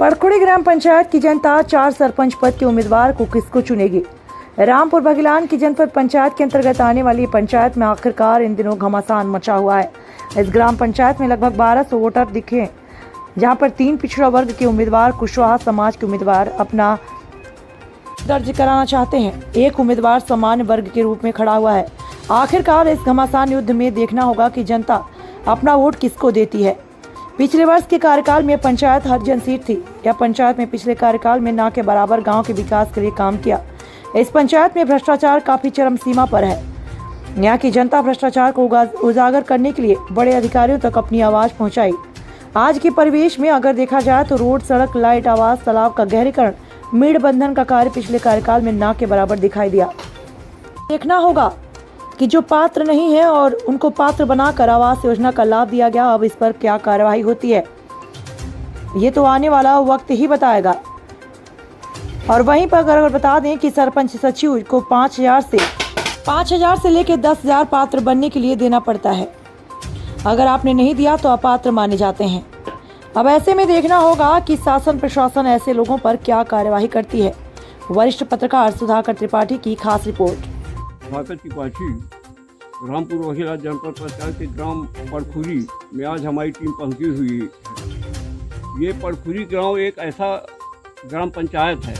पड़खुड़ी ग्राम पंचायत की जनता 4 सरपंच पद के उम्मीदवार को किसको चुनेगी। रामपुर भगिलान की जनपद पंचायत के अंतर्गत आने वाली पंचायत में आखिरकार इन दिनों घमासान मचा हुआ है। इस ग्राम पंचायत में लगभग 1200 वोटर दिखे, जहां पर 3 पिछड़ा वर्ग के उम्मीदवार कुशवाहा समाज के उम्मीदवार अपना दर्ज कराना चाहते हैं। एक उम्मीदवार सामान्य वर्ग के रूप में खड़ा हुआ है। आखिरकार इस घमासान युद्ध में देखना होगा कि जनता अपना वोट किसको देती है। पिछले वर्ष के कार्यकाल में पंचायत हरिजन सीट थी। यह पंचायत में पिछले कार्यकाल में ना के बराबर गांव के विकास के लिए काम किया। इस पंचायत में भ्रष्टाचार काफी चरम सीमा पर है। यहाँ की जनता भ्रष्टाचार को उजागर करने के लिए बड़े अधिकारियों तक अपनी आवाज पहुंचाई। आज के परिवेश में अगर देखा जाए तो रोड, सड़क, लाइट, आवास, तालाब का गहरीकरण, मीड़ बंधन का कार्य पिछले कार्यकाल में ना के बराबर दिखाई दिया। देखना होगा कि जो पात्र नहीं है और उनको पात्र बनाकर आवास योजना का लाभ दिया गया, अब इस पर क्या कार्रवाई होती है ये तो आने वाला वक्त ही बताएगा। और वहीं पर अगर बता दें कि सरपंच सचिव को 5,000 से लेकर 10,000 पात्र बनने के लिए देना पड़ता है। अगर आपने नहीं दिया तो अपात्र माने जाते हैं। अब ऐसे में देखना होगा कि शासन प्रशासन ऐसे लोगों पर क्या कार्यवाही करती है। वरिष्ठ पत्रकार सुधाकर त्रिपाठी की खास रिपोर्ट। सुधाकर त्रिपाठी, रामपुर वहीला जनपद पंचायत के ग्राम पड़खुरी में आज हमारी टीम पहुंची हुई है। ये पड़खुरी गांव एक ऐसा ग्राम पंचायत है,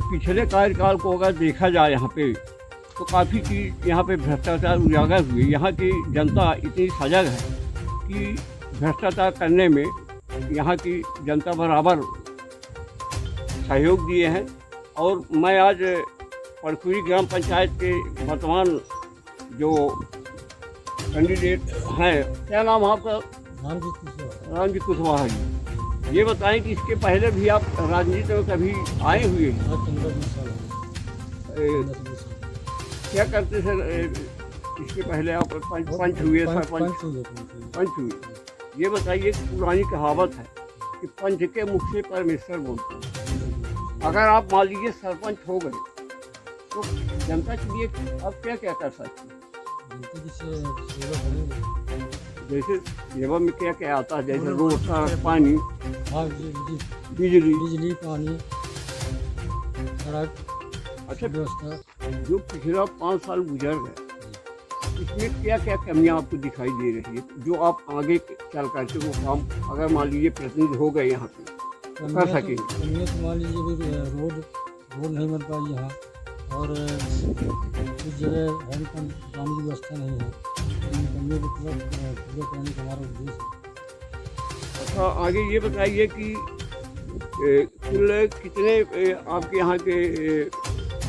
पिछले कार्यकाल को अगर देखा जाए यहाँ पे तो काफ़ी चीज़ यहाँ पे भ्रष्टाचार उजागर हुए। यहाँ की जनता इतनी सजग है कि भ्रष्टाचार करने में यहाँ की जनता बराबर सहयोग दिए हैं। और मैं आज पड़खुरी ग्राम पंचायत के वर्तमान जो कैंडिडेट हैं, क्या नाम है आपका? रामजीत कुशवाहा जी। ये बताएं कि इसके पहले भी आप राजनीति में कभी आए हुए हैं? क्या करते सर? इसके पहले आप पंच हुए, पंच हुए। ये बताइए, पुरानी कहावत है कि पंच के मुख से परमेश्वर बोलते हैं। अगर आप मान लीजिए सरपंच हो गए तो जनता के लिए आप क्या क्या कर सकते हैं? जैसे सेवा में क्या क्या आता है? जैसे रोड, सड़क, पानी, बिजली, पानी, सड़क, अच्छा व्यवस्था। जो पिछला 5 साल गुजर गए, इसमें क्या क्या कमियां आपको दिखाई दे रही है जो आप आगे चल करके वो काम, अगर मान लीजिए प्रतिनिधि हो गए यहाँ पे, तो कर सकेंगे? मान लीजिए रोड नहीं बन पाई यहाँ, और कुछ जगह पानी की व्यवस्था नहीं है। कमियों को पूरा करने का हमारा उद्देश्य है। अच्छा, आगे ये बताइए कि कुल कितने आपके यहाँ के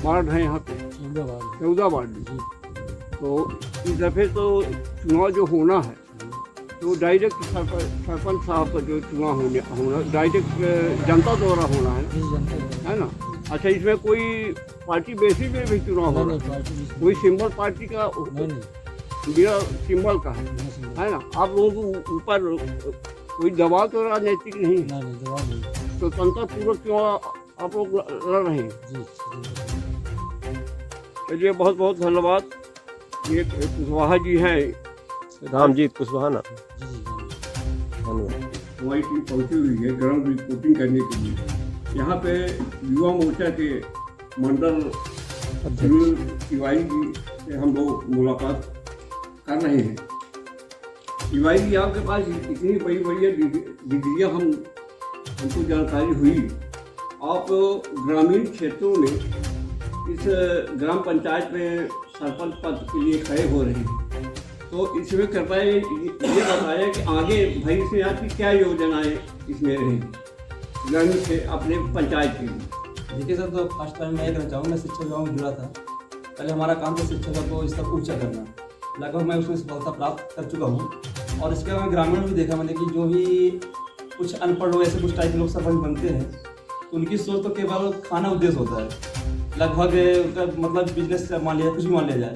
वार्ड हैं? यहाँ पे 14 वार्ड। तो इस दफ़े तो चुनाव जो होना है तो डायरेक्ट सरपंच साहब का जो चुनाव होना डायरेक्ट जनता द्वारा होना है ना? अच्छा, इसमें कोई पार्टी बेसिस पे भी चुनाव हो रहा है? कोई सिंबल पार्टी का मेरा सिंबल का है ना? आप लोगों को ऊपर कोई दबाव तो राजनीतिक नहीं है? तो जनता पूर्वक चुनाव आप लोग लड़ रहे हैं। चलिए, बहुत बहुत धन्यवाद। ये कुशवाहा जी हैं, रामजीत कुशवाहा ना। हमारी टीम पहुंची हुई है ग्राउंड रिपोर्टिंग करने के लिए। यहाँ पे युवा मोर्चा के मंडल तिवारी जी से हम लोग मुलाकात कर रहे हैं। तिवारी जी, आपके पास इतनी बड़ी बड़ी डिग्रियाँ हमको जानकारी हुई। आप ग्रामीण क्षेत्रों में इस ग्राम पंचायत में सरपंच पद के लिए खड़े हो रहे हैं, तो इसमें कृपया ये बताया कि आगे भविष्य में आपकी क्या योजनाएं इसमें रहेंगी ग्रामीण से अपने पंचायत के लिए? देखिए सर, तो फर्स्ट टाइम मैं ये कहना चाहूँगा, मैं शिक्षा विभाग में जुड़ा था। पहले हमारा काम था शिक्षा को इस तक ऊँचा करना। लगभग मैं उसमें सफलता प्राप्त कर चुका हूँ। और इसके अलावा ग्रामीण में देखा मैंने कि जो भी कुछ अनपढ़ लोग, ऐसे कुछ टाइप के लोग सरपंच बनते हैं, तो उनकी सोच तो केवल खाना उद्देश्य होता है। लगभग उनका मतलब बिजनेस मान लिया, कुछ भी मान लिया जाए।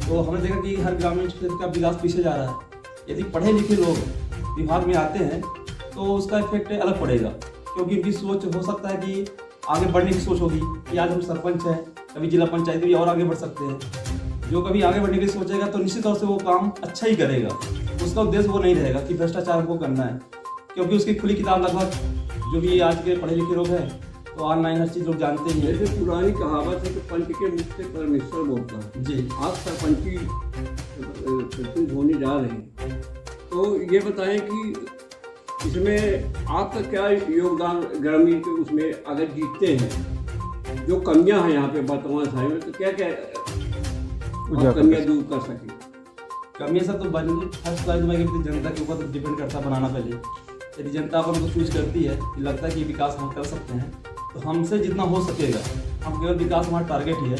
तो हमने देखा कि हर ग्रामीण क्षेत्र का विकास पीछे जा रहा है। यदि पढ़े लिखे लोग विभाग में आते हैं तो उसका इफेक्ट अलग पड़ेगा, क्योंकि उनकी सोच हो सकता है कि आगे बढ़ने की सोच होगी कि आज हम सरपंच हैं, कभी जिला पंचायत भी और आगे बढ़ सकते हैं। जो कभी आगे बढ़ने की सोचेगा तो निश्चित तौर से वो काम अच्छा ही करेगा। उसका उद्देश्य वो नहीं रहेगा कि भ्रष्टाचार हमको करना है, क्योंकि उसकी खुली किताब लगभग जो भी आज के पढ़े लिखे लोग हैं तो ऑनलाइन हर चीज़ लोग जानते ही हैं। जैसे पुरानी कहावत है कि पंच के मुख से परमेश्वर बोलता है। जी आप सरपंची प्रस्तुत होने जा रहे हैं, तो ये बताएं कि इसमें आपका क्या योगदान ग्रामीण के उसमें अगर जीतते हैं, जो कमियां हैं यहाँ पे वर्तमान समय में, तो क्या क्या आप कमियां दूर कर सकें? कमियाँ सब तो बन फर्स्ट क्लास में जनता के ऊपर तो डिपेंड करता है बनाना। पहले यदि जनता अपन को चूज करती है कि लगता है कि विकास हम कर सकते हैं, तो हमसे जितना हो सकेगा, हम केवल विकास हमारा टारगेट ही है,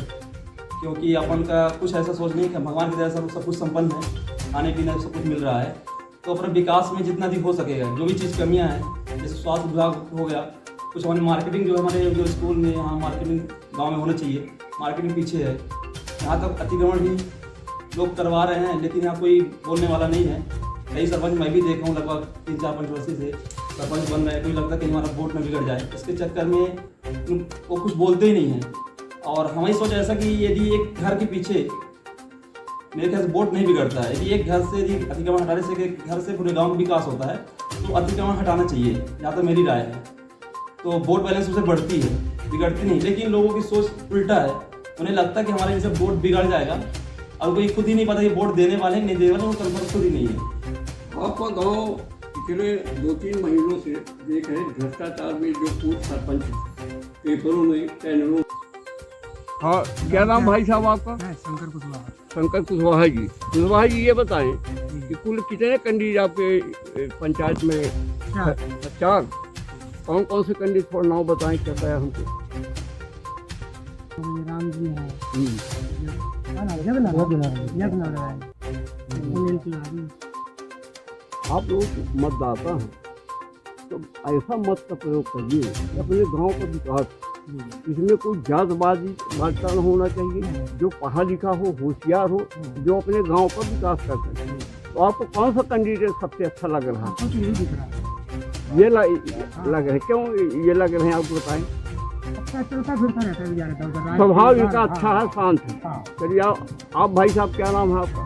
क्योंकि अपन का कुछ ऐसा सोच नहीं कि भगवान की तरह सब कुछ संपन्न है, खाने पीने सब कुछ मिल रहा है। तो अपने विकास में जितना भी हो सकेगा, जो भी चीज़ कमियां हैं, जैसे स्वास्थ्य विभाग हो गया, कुछ हमारे मार्केटिंग जो हमारे जो स्कूल में यहाँ मार्केटिंग गांव में होना चाहिए, मार्केटिंग पीछे है। यहाँ तक अतिक्रमण भी लोग करवा रहे हैं, लेकिन यहाँ कोई बोलने वाला नहीं है। कई सरपंच मैं भी देखा हूँ, लगभग 3-4 पंचवर्षीय से सरपंच बन रहे हैं, कोई लगता है कि हमारा वोट न बिगड़ जाए, इसके चक्कर में वो कुछ बोलते ही नहीं हैं। और हमारी सोच ऐसा कि यदि एक घर के पीछे मेरे ख्याल से वोट नहीं बिगड़ता है, यदि एक घर से यदि अतिक्रमण हटाने से घर से पूरे गांव का विकास होता है, तो अतिक्रमण हटाना चाहिए, यहाँ तो मेरी राय है। तो वोट बैलेंस उससे बढ़ती है, बिगड़ती नहीं। लेकिन लोगों की सोच उल्टा है, उन्हें लगता है कि हमारे जैसे वोट बिगड़ जाएगा, और कोई खुद ही नहीं पता कि वोट देने वाले नहीं देने वाले, वो कन्फर्म खुद ही नहीं है। आपका गांव पिछले 2-3 महीनों से देख रहे हैं भ्रष्टाचार में जो पूर्व सरपंच पेपरों में चैनलों। हाँ, क्या नाम भाई साहब आपका? शंकर कुशवाहा। शंकर कुशवाहा जी। कुशवाहा जी, ये बताएं कि कुल कितने कैंडिडेट आपके पंचायत में? 4। कौन कौन से कैंडिडेट थोड़ा नाम बताएं, क्या है हमको? राम जी हैं, आप लोग मतदाता हैं, तो ऐसा मत का प्रयोग करिए कि अपने गांव का विकास, इसमें कोई जातवादी बादशाह होना चाहिए, जो पढ़ा लिखा हो, होशियार हो, जो अपने गांव का विकास कर सके। तो आपको कौन सा कैंडिडेट सबसे अच्छा लग रहा है? ये लग रहा है, क्यों ये लग रहे हैं आपको बताएं? चलता फिरता रहता है, स्वभाव इनका अच्छा है, शांत है। चलिए आप भाई साहब, क्या नाम है आपका?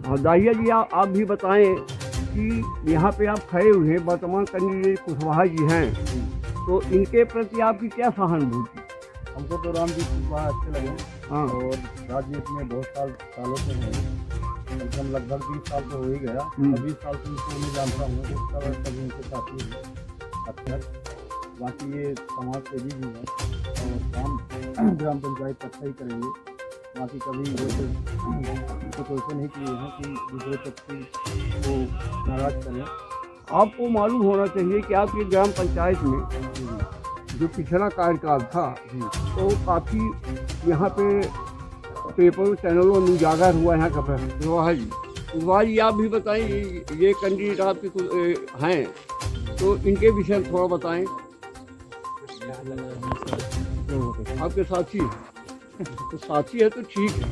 हाँ, दाहिया जी, आप भी बताएं कि यहाँ पे आप खड़े हुए हैं, वर्तमान कैंडिडेट कुशवाहा जी हैं, तो इनके प्रति आपकी क्या सहानुभूति? हमको तो राम जी कुशवाहा अच्छे लगे। हाँ, और राजनीति में बहुत सालों से हैं, कम से कम लगभग 20 साल तो हो ही गया। 20 साल से उनको मैं जानता हूँ, उसका कभी उनके साथी हूँ अक्सर। बाकी ये समाज सेवी भी है और काम ग्राम पंचायत अच्छा ही करेंगे। बाकी कभी कुछ ऐसे नहीं किए हैं कि दूसरे पक्ष को नाराज करें। आपको मालूम होना चाहिए कि आपकी ग्राम पंचायत में जो पिछला कार्यकाल था, तो काफ़ी यहाँ पे पेपर चैनलों में उजागर हुआ यहाँ का। कुशवाहा जी, आप भी बताएं, ये कैंडिडेट आपके हैं, तो इनके विषय में थोड़ा बताएं। आपके साथी तो साथी है तो ठीक है।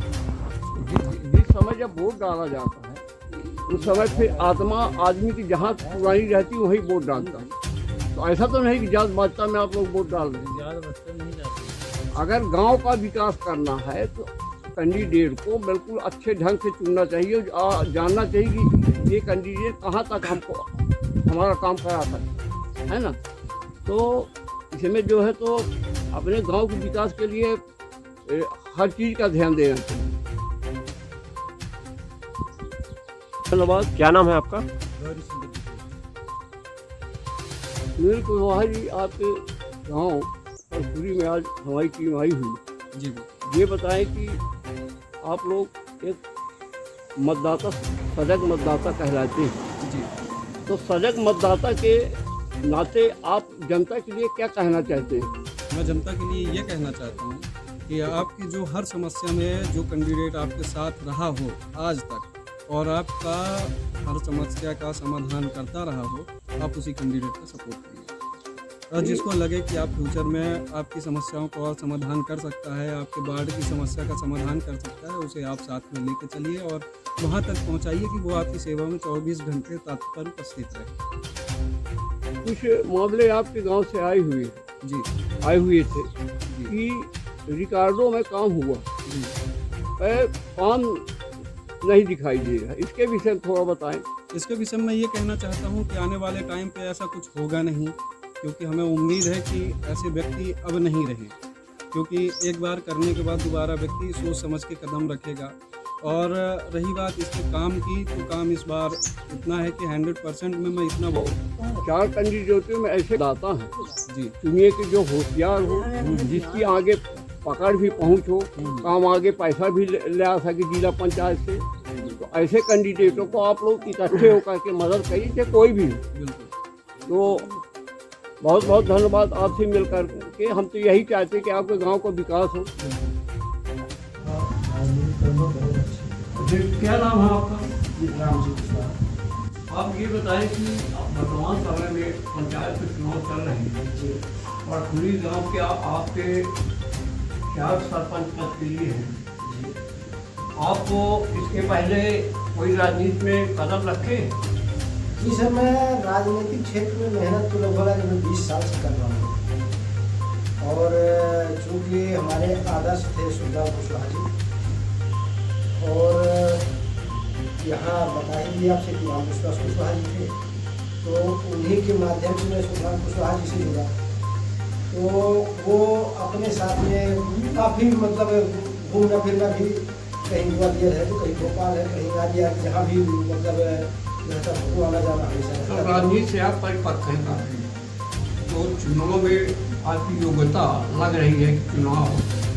जिस समय जब वोट डाला जाता है, उस समय फिर आत्मा आदमी की जहाँ पुरानी रहती है वही वोट डालता है। तो ऐसा तो नहीं कि जात भाजपा में आप लोग वोट डाल रहे हैं। अगर गांव का विकास करना है तो कैंडिडेट को बिल्कुल अच्छे ढंग से चुनना चाहिए, जानना चाहिए कि ये कैंडिडेट कहाँ तक हमको हमारा काम करा सकता है ना। तो इसमें जो है तो अपने गांव के विकास के लिए हर चीज़ का ध्यान देना चाहिए। धन्यवाद। क्या नाम है आपका? सुनील कुशवाहा जी, आपके गांव परखुरी में आज हमारी टीम आई हुई जी। ये बताएं कि आप लोग एक मतदाता, सजग मतदाता कहलाते हैं जी। तो सजग मतदाता के नाते आप जनता के लिए क्या कहना चाहते हैं? मैं जनता के लिए ये कहना चाहता हूँ कि आपकी जो हर समस्या में जो कैंडिडेट आपके साथ रहा हो आज तक, और आपका हर समस्या का समाधान करता रहा हो, आप उसी कैंडिडेट का सपोर्ट करिए। और जिसको लगे कि आप फ्यूचर में आपकी समस्याओं का और समाधान कर सकता है, आपके बाढ़ की समस्या का समाधान कर सकता है, उसे आप साथ में लेके चलिए और वहाँ तक पहुँचाइए कि वो आपकी सेवा में 24 घंटे तत्पर उपस्थित रहे। कुछ मामले आपके गांव से आए हुए थे कि रिकॉर्डों में काम हुआ, काम नहीं दिखाई दे रहा, इसके विषय में थोड़ा बताएं। इसके विषय में ये कहना चाहता हूँ कि आने वाले टाइम पे ऐसा कुछ होगा नहीं, क्योंकि हमें उम्मीद है कि ऐसे व्यक्ति अब नहीं रहे, क्योंकि एक बार करने के बाद दोबारा व्यक्ति सोच समझ के कदम रखेगा। और रही बात इसके काम की, तो काम इस बार इतना है कि 100% में मैं इतना 4 कैंडिडेटों में ऐसे दाता हैं जी चुनिए कि जो होशियार हो, जिसकी आगे पकड़ भी पहुंच हो, काम आगे पैसा भी ले आ सके जिला पंचायत से। तो ऐसे कैंडिडेटों को आप लोग इकट्ठे होकर के मदद करिए, चाहे कोई भी हो। बिल्कुल। तो बहुत बहुत धन्यवाद आपसे मिलकर के। हम तो यही चाहते हैं कि आपके गांव का विकास हो। क्या नाम है आपका? आप ये बताएं कि वर्तमान समय में पंचायत के चुनाव चल रहे हैं और खुली गांव के आपके क्या सरपंच पद के लिए हैं, आपको इसके पहले कोई राजनीति में कदम रखे? जी सर, मैं राजनीतिक क्षेत्र में मेहनत तो लगभग मैं 20 साल से कर रहा हूँ। और चूँकि हमारे आदर्श थे सुधा कुशवाहा जी, और यहाँ बता ही दिया आपसे कि राम विश्वास कुशवाहा जी थे, तो उन्हीं के माध्यम से मैं सुधा कुशवाहा जी से जुड़ा। तो वो अपने साथ में काफ़ी मतलब घूमना फिरना भी, कहीं ग्वालियर है तो कहीं भोपाल है, कहीं राज्य है, जहाँ भी मतलब रहता फोटो आना जाना हमेशा। राजनीति से आप परिपक्व हैं काफी, तो चुनाव में आपकी योग्यता लग रही है कि चुनाव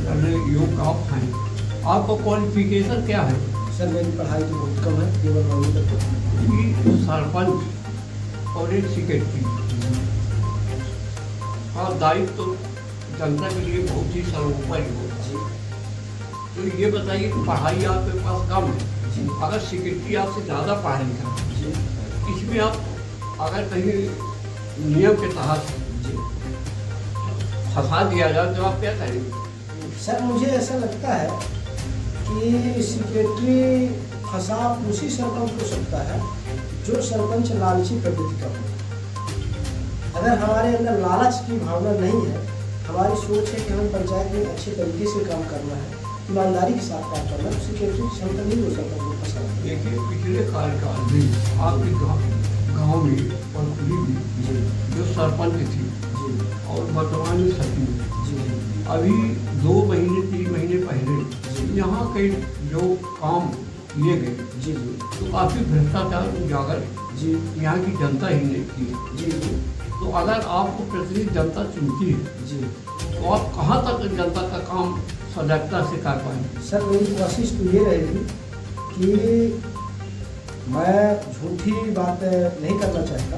लड़ने योग्य आप हैं। आपका क्वालिफिकेशन क्या है? सर मेरी पढ़ाई तो बहुत कम है, केवल 9वीं तक। सरपंच और एक सेक्रेटरी का दायित्व तो जनता के लिए बहुत ही सर्वोपरि हो। तो ये बताइए कि पढ़ाई आपके पास कम है, अगर सेक्रेटरी आपसे ज़्यादा पढ़ा लिखा है, इसमें आप अगर कहीं नियम के तहत फंसा दिया जाए तो आप क्या करेंगे? सर मुझे ऐसा लगता है कि सेक्रेटरी फंसा उसी सरपंच को सकता है जो सरपंच लालची प्रवृत्ति का हो। अगर हमारे अंदर लालच की भावना नहीं है, हमारी सोच है कि हमें पंचायत में अच्छे तरीके से काम करना है, ईमानदारी के साथ काम करना है, तो सेक्रेटरी की क्षमता नहीं हो सकता वो फंसा। देखिए पिछले कार्यकाल में आपके गाँव में पंखुली में जो सरपंच थी और वर्तमान में सचिव, अभी 2 महीने 3 महीने पहले यहाँ के जो काम किए गए तो काफ़ी भ्रष्टाचार उजागर यहाँ की जनता ही ने की। तो अगर आपको प्रतिनिधि जनता चुनती है तो आप कहाँ तक जनता का काम सजगता से कर पाएंगे? सर मेरी कोशिश तो ये रहेगी कि मैं झूठी बात नहीं करना चाहता,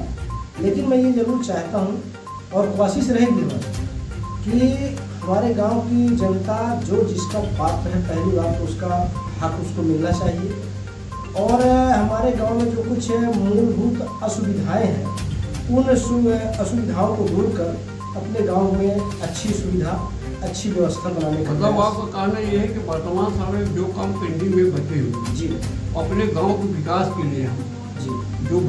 लेकिन मैं ये ज़रूर चाहता हूँ और कोशिश रहेगी हमारी कि हमारे गांव की जनता जो जिसका पात्र है, पहली बात तो उसका हक उसको मिलना चाहिए। और हमारे गांव में जो कुछ मूलभूत असुविधाएं हैं, उन असुविधाओं को दूर कर अपने गांव में अच्छी सुविधा, अच्छी व्यवस्था बनाने का मतलब आपका कहना यह है कि वर्तमान समय में जो काम पेंडिंग में बचे हुए जी अपने गांव के विकास के लिए हम जो